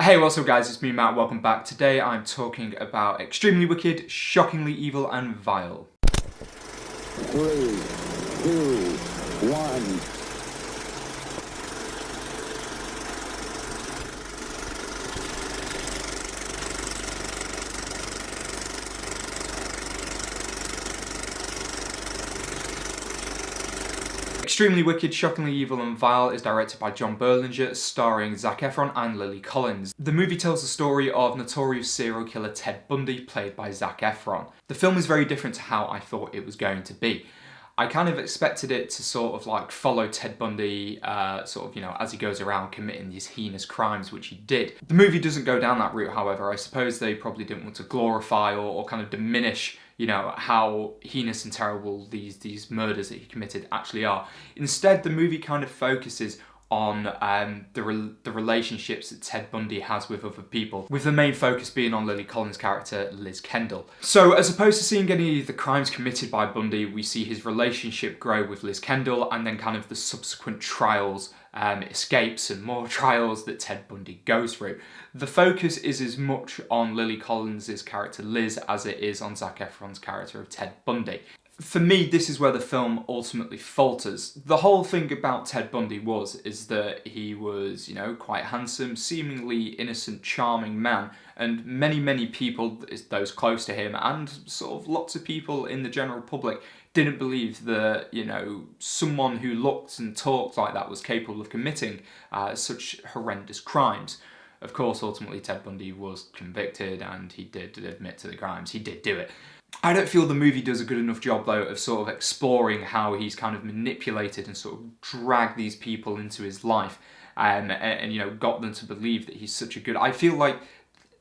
Hey, what's up guys, it's me Matt, welcome back. Today I'm talking about extremely wicked, shockingly evil and vile. 3, 2, 1. Extremely Wicked, Shockingly Evil and Vile is directed by John Berlinger, starring Zac Efron and Lily Collins. The movie tells the story of notorious serial killer Ted Bundy, played by Zac Efron. The film is very different to how I thought it was going to be. I kind of expected it to sort of like follow Ted Bundy, as he goes around committing these heinous crimes, which he did. The movie doesn't go down that route, however. I suppose they probably didn't want to glorify or kind of diminish, how heinous and terrible these murders that he committed actually are. Instead, the movie kind of focuses on the relationships that Ted Bundy has with other people, with the main focus being on Lily Collins' character, Liz Kendall. So as opposed to seeing any of the crimes committed by Bundy, we see his relationship grow with Liz Kendall and then kind of the subsequent trials, escapes and more trials that Ted Bundy goes through. The focus is as much on Lily Collins' character Liz as it is on Zac Efron's character of Ted Bundy. For me, this is where the film ultimately falters. The whole thing about Ted Bundy is that he was, quite handsome, seemingly innocent, charming man, and many people, those close to him, and sort of lots of people in the general public, didn't believe that, someone who looked and talked like that was capable of committing such horrendous crimes. Of course, ultimately, Ted Bundy was convicted, and he did admit to the crimes. He did do it. I don't feel the movie does a good enough job, though, of sort of exploring how he's kind of manipulated and sort of dragged these people into his life and got them to believe that he's such a good... I feel like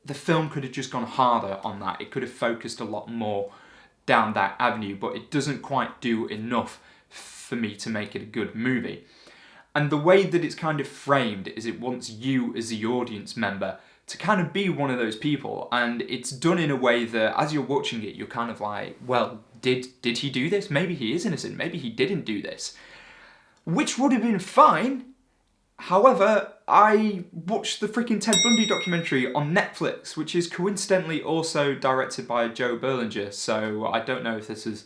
the film could have just gone harder on that. It could have focused a lot more down that avenue, but it doesn't quite do enough for me to make it a good movie. And the way that it's kind of framed is it wants you as the audience member to kind of be one of those people, and it's done in a way that as you're watching it, you're kind of like, well, did he do this? Maybe he is innocent, maybe he didn't do this. Which would have been fine. However, I watched the freaking Ted Bundy documentary on Netflix, which is coincidentally also directed by Joe Berlinger, so I don't know if this is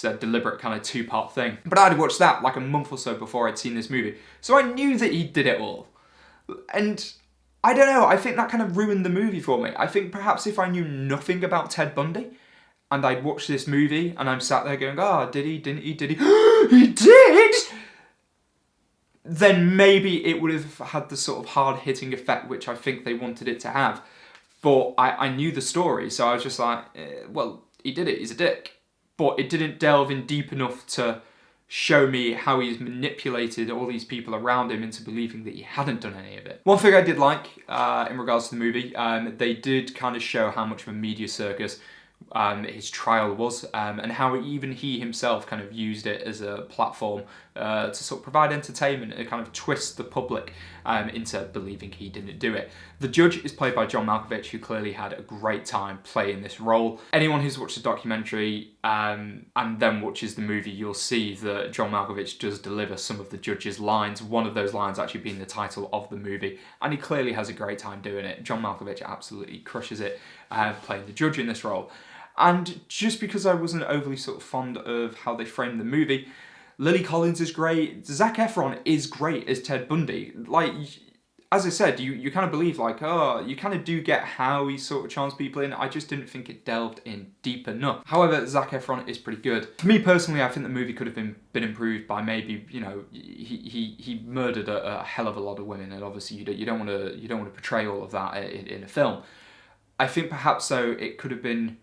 a deliberate kind of two-part thing. But I'd watched that like a month or so before I'd seen this movie, so I knew that he did it all. And I don't know, I think that kind of ruined the movie for me. I think perhaps if I knew nothing about Ted Bundy, and I'd watched this movie, and I'm sat there going, did he, didn't he, did he? He did! Then maybe it would have had the sort of hard-hitting effect which I think they wanted it to have. But I knew the story, so I was just like, well, he did it, he's a dick. But it didn't delve in deep enough to show me how he's manipulated all these people around him into believing that he hadn't done any of it. One thing I did like in regards to the movie, they did kind of show how much of a media circus his trial was, and how even he himself kind of used it as a platform to sort of provide entertainment and kind of twist the public into believing he didn't do it. The judge is played by John Malkovich, who clearly had a great time playing this role. Anyone who's watched the documentary and then watches the movie, you'll see that John Malkovich does deliver some of the judge's lines, one of those lines actually being the title of the movie, and he clearly has a great time doing it. John Malkovich absolutely crushes it playing the judge in this role. And just because I wasn't overly sort of fond of how they framed the movie, Lily Collins is great, Zac Efron is great as Ted Bundy. Like, as I said, you kind of believe, like, you kind of do get how he sort of charms people in. I just didn't think it delved in deep enough. However, Zac Efron is pretty good. For me personally, I think the movie could have been improved by maybe, he murdered a hell of a lot of women, and obviously you don't want to portray all of that in a film. I think perhaps though it could have been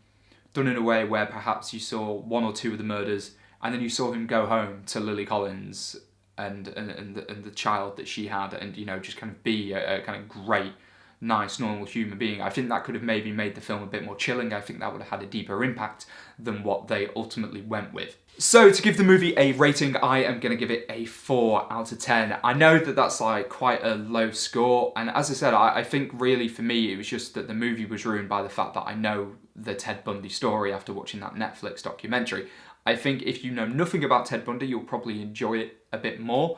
done in a way where perhaps you saw one or two of the murders, and then you saw him go home to Lily Collins and the child that she had, and just kind of be a kind of great, nice, normal human being. I think that could have maybe made the film a bit more chilling. I think that would have had a deeper impact than what they ultimately went with. So to give the movie a rating, I am going to give it a 4 out of 10. I know that that's like quite a low score, and as I said, I think really for me it was just that the movie was ruined by the fact that I know the Ted Bundy story after watching that Netflix documentary. I think if you know nothing about Ted Bundy, you'll probably enjoy it a bit more.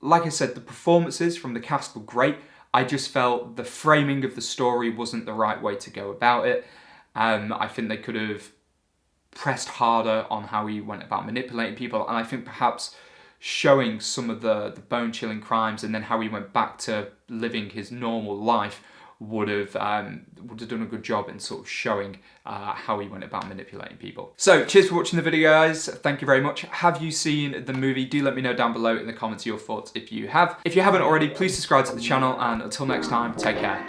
Like I said, the performances from the cast were great. I just felt the framing of the story wasn't the right way to go about it. I think they could have pressed harder on how he went about manipulating people, and I think perhaps showing some of the bone-chilling crimes and then how he went back to living his normal life would have done a good job in sort of showing how he went about manipulating people. So cheers for watching the video, guys. Thank you very much. Have you seen the movie? Do let me know down below in the comments your thoughts if you have. If you haven't already, please subscribe to the channel, and until next time, take care.